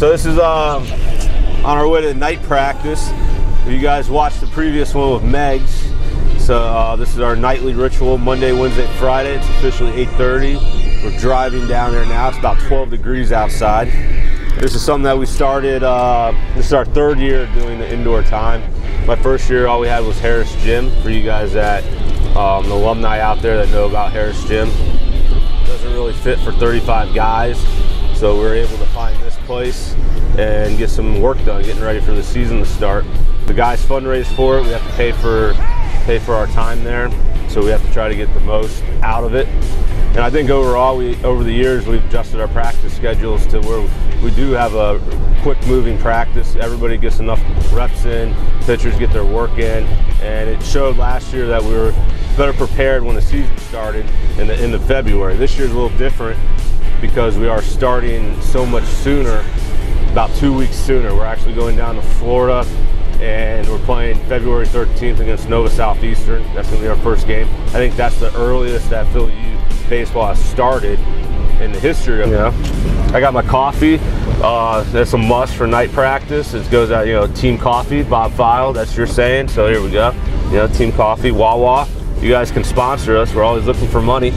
So this is on our way to night practice. You guys watched the previous one with Megs. So this is our nightly ritual, Monday, Wednesday, Friday. It's officially 8:30. We're driving down there now. It's about 12 degrees outside. This is something that we started, this is our third year doing the indoor time. My first year, all we had was Harris Gym. For you guys that, the alumni out there that know about Harris Gym. Doesn't really fit for 35 guys. So we're able to find this place and get some work done, getting ready for the season to start. The guys fundraise for it. We have to pay for our time there. So we have to try to get the most out of it. And I think overall, over the years, we've adjusted our practice schedules to where we do have a quick moving practice. Everybody gets enough reps in, pitchers get their work in, and it showed last year that we were better prepared when the season started in the end of February. This year's a little different because we are starting so much sooner, about 2 weeks sooner. We're actually going down to Florida, and we're playing February 13th against Nova Southeastern. That's going to be our first game. I think that's the earliest that Philly U baseball has started in the history of it. I got my coffee. That's a must for night practice. It goes out, team coffee, Bob File, that's your saying. So here we go. Team coffee, Wawa. You guys can sponsor us. We're always looking for money.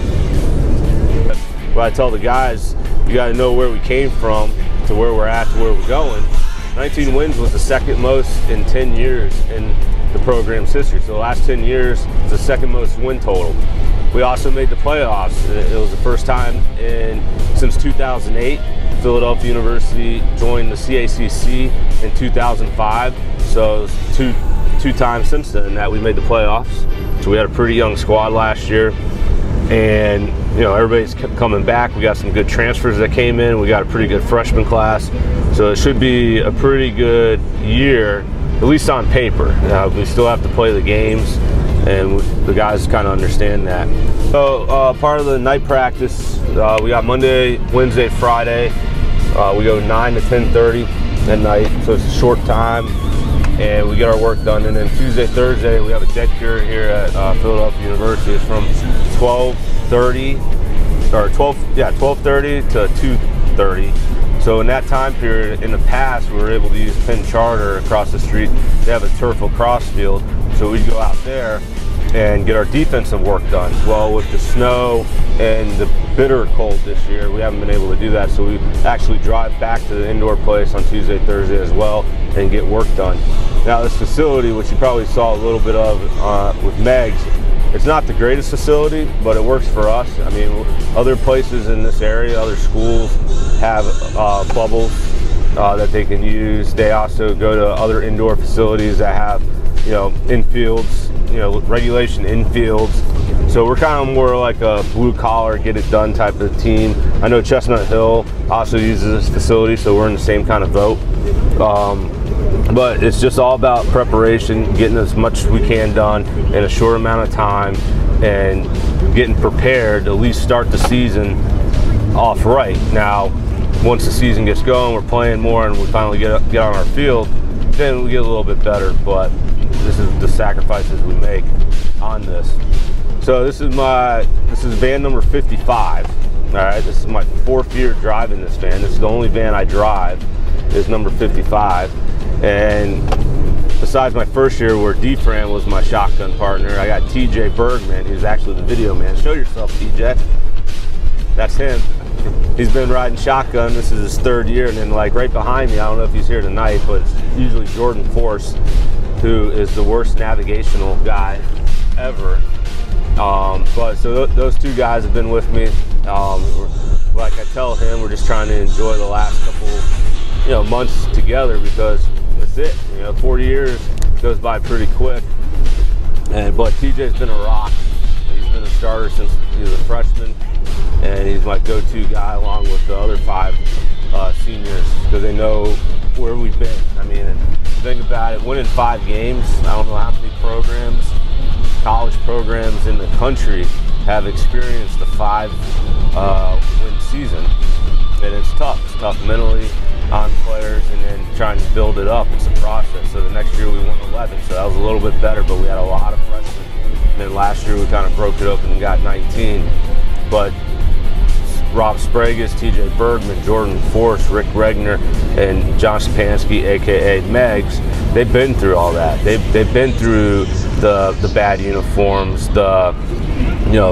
But I tell the guys, you got to know where we came from to where we're at to where we're going. 19 wins was the second most in 10 years in the program's history. So the last 10 years, it's the second most win total. We also made the playoffs. It was the first time since 2008. Philadelphia University joined the CACC in 2005. So it was two times since then that we made the playoffs. So we had a pretty young squad last year. And everybody's coming back. We got some good transfers that came in. We got a pretty good freshman class. So it should be a pretty good year, at least on paper. We still have to play the games, and the guys kind of understand that. So part of the night practice, we got Monday, Wednesday, Friday. We go 9 to 10:30 at night, so it's a short time, and we get our work done. And then Tuesday, Thursday, we have a deck period here at Philadelphia University. It's from 12:30 to 2:30. So in that time period, in the past, we were able to use Penn Charter across the street. They have a turf lacrosse field, so we'd go out there and get our defensive work done. Well, with the snow and the bitter cold this year, we haven't been able to do that, so we actually drive back to the indoor place on Tuesday, Thursday as well, and get work done. Now this facility, which you probably saw a little bit of with Megs, it's not the greatest facility, but it works for us. I mean, other places in this area, other schools have bubbles that they can use. They also go to other indoor facilities that have, infields, regulation infields. So we're kind of more like a blue collar, get it done type of team. I know Chestnut Hill also uses this facility, so we're in the same kind of boat. But it's just all about preparation, getting as much as we can done in a short amount of time, and getting prepared to at least start the season off right. Now, once the season gets going, we're playing more, and we finally get on our field, then we get a little bit better. But this is the sacrifices we make on this. So this is van number 55. All right, this is my 4th year driving this van. This is the only van I drive, is number 55. And besides my first year where D-Fran was my shotgun partner, I got TJ Bergman, who's actually the video man. Show yourself, TJ. That's him. He's been riding shotgun. This is his 3rd year. And then right behind me, I don't know if he's here tonight, but it's usually Jordan Force, who is the worst navigational guy ever. But so those two guys have been with me. Like I tell him, we're just trying to enjoy the last couple months together, because that's it. 40 years goes by pretty quick. But TJ's been a rock. He's been a starter since he was a freshman, and he's my go-to guy along with the other 5 seniors, because they know where we've been. I mean, and think about it, winning 5 games. I don't know how many college programs in the country have experienced a 5-win season, and it's tough. It's tough mentally on players, and then trying to build it up. It's a process. So the next year we won 11, so that was a little bit better, but we had a lot of freshmen. And then last year we kind of broke it open and got 19. But Rob Spragus, TJ Bergman, Jordan Force, Rick Regner, and John Stepanski, aka Megs. They've been through all that. They've been through the bad uniforms,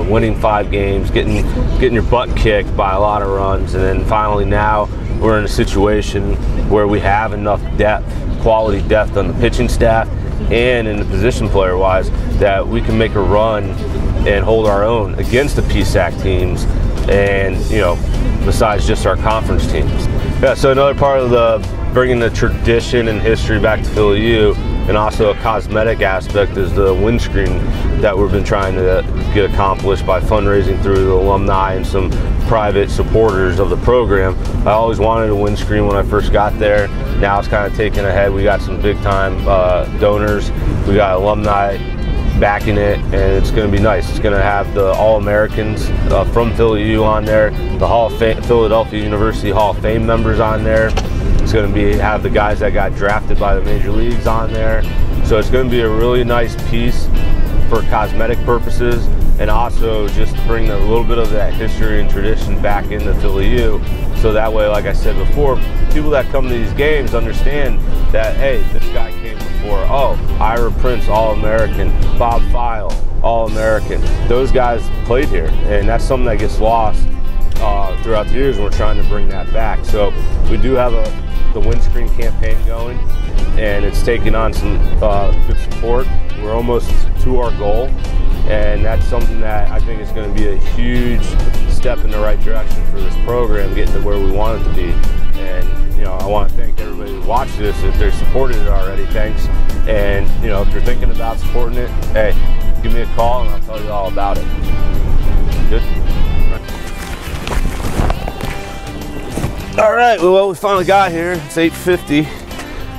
winning 5 games, getting your butt kicked by a lot of runs, and then finally now we're in a situation where we have enough depth, quality depth on the pitching staff and in the position player wise that we can make a run and hold our own against the PSAC teams, and besides just our conference teams. Yeah, so another part of the bringing the tradition and history back to Philly U, and also a cosmetic aspect, is the windscreen that we've been trying to get accomplished by fundraising through the alumni and some private supporters of the program. I always wanted a windscreen when I first got there. Now it's kind of taken ahead. We got some big time donors. We got alumni backing it, and it's going to be nice. It's going to have the All-Americans from Philly U on there, the Philadelphia University Hall of Fame members on there. It's going to have the guys that got drafted by the major leagues on there. So it's going to be a really nice piece for cosmetic purposes, and also just bring a little bit of that history and tradition back into Philly U. So that way, like I said before, people that come to these games understand that, hey, this guy came before. Oh, Ira Prince, All-American. Bob File, All-American. Those guys played here, and that's something that gets lost throughout the years, and we're trying to bring that back. So we do have the windscreen campaign going, and it's taking on some good support. We're almost to our goal, and that's something that I think is going to be a huge step in the right direction for this program, getting to where we want it to be. And I want to thank everybody who watched this. If they're supported it already, thanks. And if you're thinking about supporting it, hey, give me a call and I'll tell you all about it. Good. All right, well, we finally got here. It's 8:50,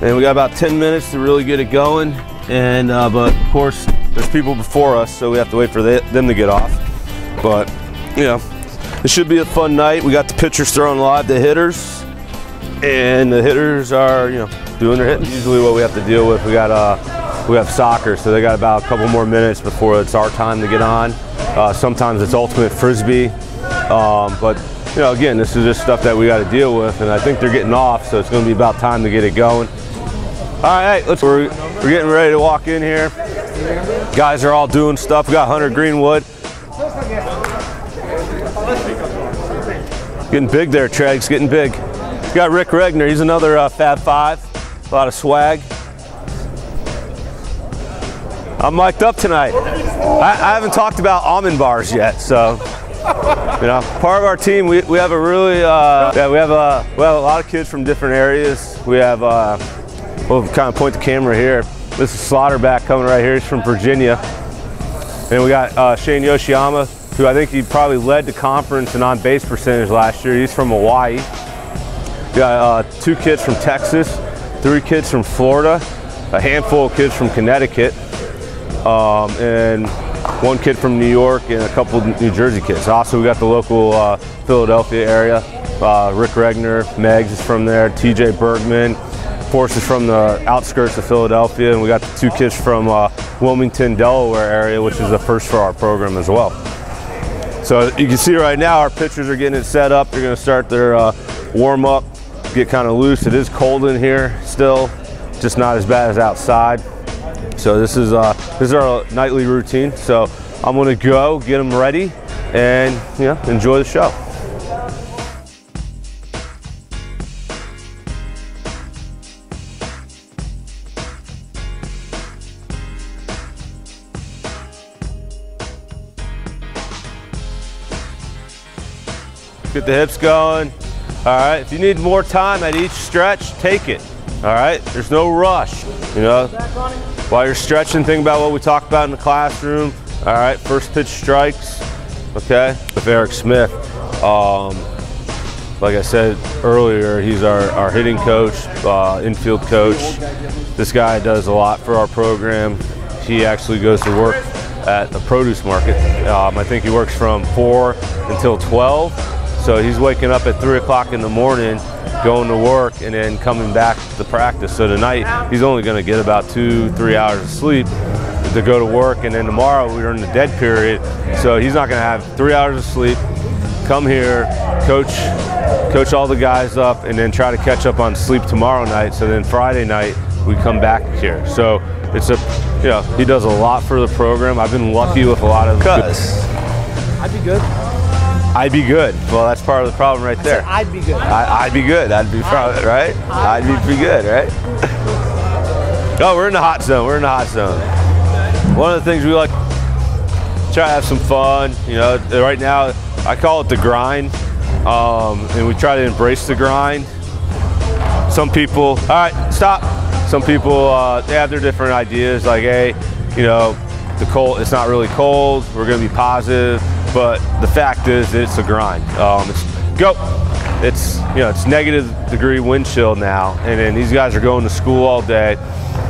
and we got about 10 minutes to really get it going. And but of course, there's people before us, so we have to wait for them to get off. But it should be a fun night. We got the pitchers throwing live the hitters, and the hitters are doing their hitting. Usually, what we have to deal with, we have soccer, so they got about a couple more minutes before it's our time to get on. Sometimes it's ultimate frisbee, but again, this is just stuff that we got to deal with, and I think they're getting off, so it's going to be about time to get it going. All right, we're getting ready to walk in here. Guys are all doing stuff. We got Hunter Greenwood. Getting big there, Treg's getting big. We got Rick Regner. He's another Fab Five. A lot of swag. I'm mic'd up tonight. I haven't talked about almond bars yet, so part of our team, we have a really we have a lot of kids from different areas. We have we'll kind of point the camera here. This is Slaughterback coming right here. He's from Virginia. And we got Shane Yoshiyama, who I think he probably led the conference in on-base percentage last year. He's from Hawaii. We got 2 kids from Texas, 3 kids from Florida, a handful of kids from Connecticut, and 1 kid from New York, and a couple New Jersey kids. Also, we got the local Philadelphia area. Rick Regner, Megs is from there, TJ Bergman. Force is from the outskirts of Philadelphia, and we got the 2 kids from Wilmington, Delaware area, which is the first for our program as well. So you can see right now our pitchers are getting it set up. They're going to start their warm up, get kind of loose. It is cold in here still, just not as bad as outside. So this is our nightly routine. So I'm going to go get them ready and enjoy the show. Get the hips going. All right, if you need more time at each stretch, take it. All right, there's no rush. While you're stretching, think about what we talked about in the classroom. All right, first pitch strikes, okay? With Eric Smith, like I said earlier, he's our hitting coach, infield coach. This guy does a lot for our program. He actually goes to work at the produce market. I think he works from 4 until 12. So he's waking up at 3 o'clock in the morning, going to work, and then coming back to practice. So tonight, he's only going to get about 2-3 hours of sleep to go to work, and then tomorrow we're in the dead period. So he's not going to have 3 hours of sleep, come here, coach all the guys up, and then try to catch up on sleep tomorrow night. So then Friday night we come back here. So it's he does a lot for the program. I've been lucky with a lot of. I'd be good. I'd be good. Well, that's part of the problem right there. I'd be good. I'd be good. I'd be proud, right? I'd be pretty good, right? Oh, we're in the hot zone. We're in the hot zone. One of the things we like try to have some fun. Right now I call it the grind, and we try to embrace the grind. Some people, all right, stop. Some people they have their different ideas. Like, hey, the cold. It's not really cold. We're gonna be positive. But the fact is that it's a grind. It's negative degree wind chill now, and then these guys are going to school all day,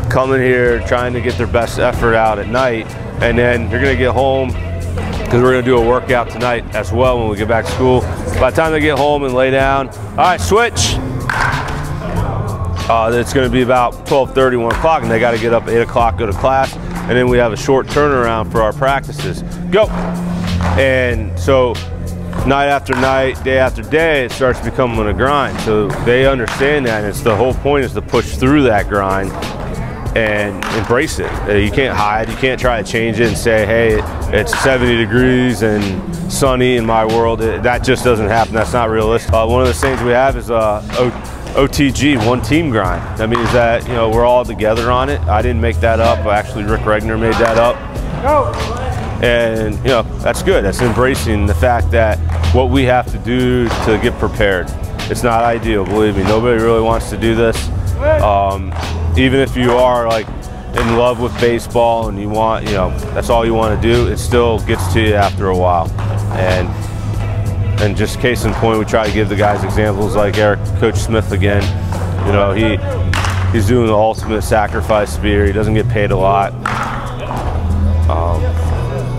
coming here, trying to get their best effort out at night, and then you're gonna get home, because we're gonna do a workout tonight as well when we get back to school. By the time they get home and lay down, all right, switch. It's gonna be about 12:30, 1 o'clock, and they gotta get up at 8 o'clock, go to class, and then we have a short turnaround for our practices. Go. And so night after night, day after day, it starts becoming a grind. So they understand that, and it's the whole point is to push through that grind and embrace it. You can't hide. You can't try to change it and say, hey, it's 70 degrees and sunny in my world. That just doesn't happen. That's not realistic. One of the things we have is OTG, one team grind. That means that we're all together on it. I didn't make that up. Actually, Rick Regner made that up. Go. And that's good. That's embracing the fact that what we have to do to get prepared. It's not ideal, believe me. Nobody really wants to do this. Even if you are like in love with baseball and you want, that's all you want to do, it still gets to you after a while. And just case in point, we try to give the guys examples like Coach Smith again. He's doing the ultimate sacrifice spear. He doesn't get paid a lot.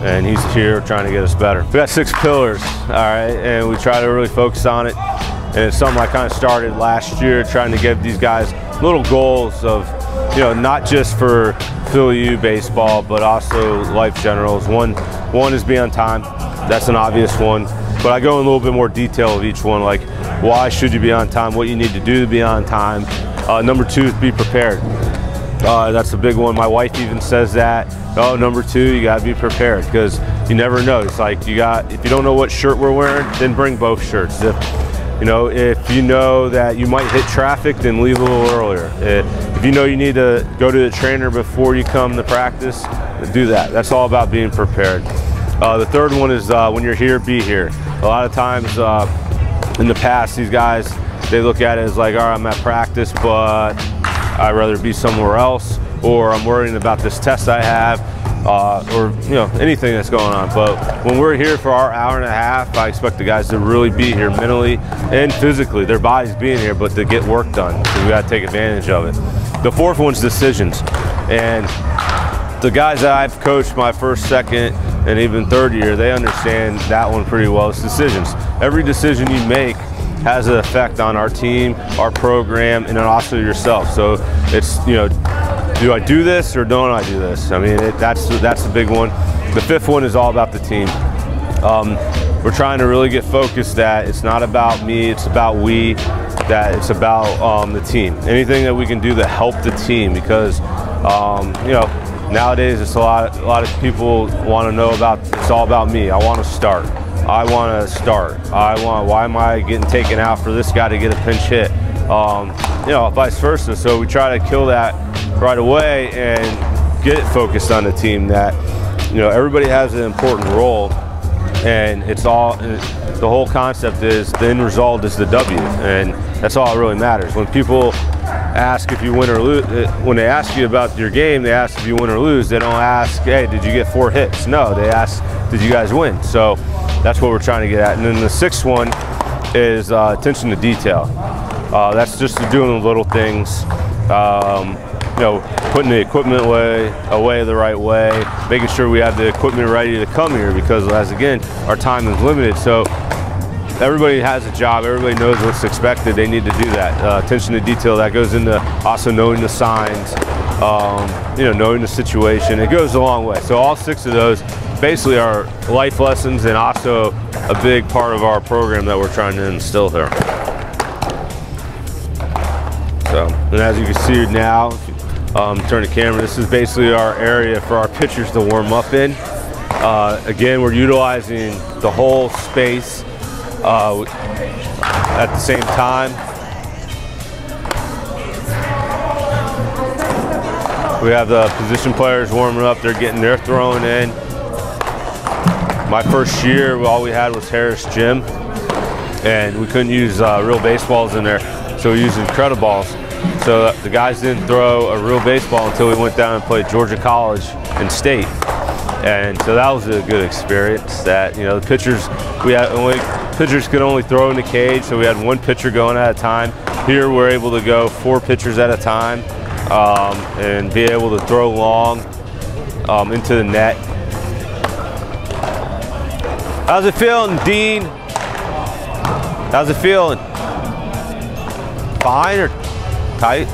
And he's here trying to get us better. We got 6 pillars, all right, and we try to really focus on it. And it's something I kind of started last year, trying to give these guys little goals of, not just for Phil U baseball, but also life generals. One is be on time. That's an obvious one. But I go in a little bit more detail of each one, like why should you be on time, what you need to do to be on time. Number 2 is be prepared. That's a big one. My wife even says that. Number 2, you got to be prepared, because you never know. It's like if you don't know what shirt we're wearing, then bring both shirts. If you know that you might hit traffic, then leave a little earlier. If you know you need to go to the trainer before you come to practice, do that. That's all about being prepared. The 3rd one is when you're here, be here. A lot of times in the past, these guys, they look at it as like, all right, I'm at practice, but I'd rather be somewhere else, or I'm worrying about this test I have, or anything that's going on. But when we're here for our hour and a half, I expect the guys to really be here mentally and physically. Their body's being here, but to get work done. So we got to take advantage of it. The 4th one's decisions, and the guys that I've coached my 1st, 2nd, and even 3rd year, they understand that one pretty well. It's decisions. Every decision you make has an effect on our team, our program, and then also yourself. So it's, do I do this or don't I do this? I mean, that's the big one. The 5th one is all about the team. We're trying to really get focused that it's not about me, it's about we, that it's about the team. Anything that we can do to help the team, because nowadays it's a lot of people want to know about, it's all about me. I want to start. I want to start. Why am I getting taken out for this guy to get a pinch hit? Vice versa. So we try to kill that right away and get it focused on the team, that everybody has an important role, and the whole concept is the end result is the W, and that's all that really matters. When people ask if you win or lose, when they ask you about your game, they ask if you win or lose. They don't ask, hey, did you get 4 hits? No, they ask, did you guys win? So that's what we're trying to get at. And then the 6th one is attention to detail. That's just doing the little things, putting the equipment away the right way, making sure we have the equipment ready to come here, because again, our time is limited. So everybody has a job, everybody knows what's expected, they need to do that. Attention to detail, that goes into also knowing the signs, knowing the situation. It goes a long way. So all 6 of those basically are life lessons, and also a big part of our program that we're trying to instill here. So, and as you can see now, turn the camera, this is basically our area for our pitchers to warm up in. Again, we're utilizing the whole space at the same time. We have the position players warming up, they're getting their throwing in. My first year, all we had was Harris Gym, and we couldn't use real baseballs in there, so we used Incrediballs. So the guys didn't throw a real baseball until we went down and played Georgia College and State. And so that was a good experience. That, you know, the pitchers, pitchers could only throw in the cage, so we had one pitcher going at a time. Here we're able to go 4 pitchers at a time and be able to throw long into the net. How's it feeling, Dean? How's it feeling? Fine or tight?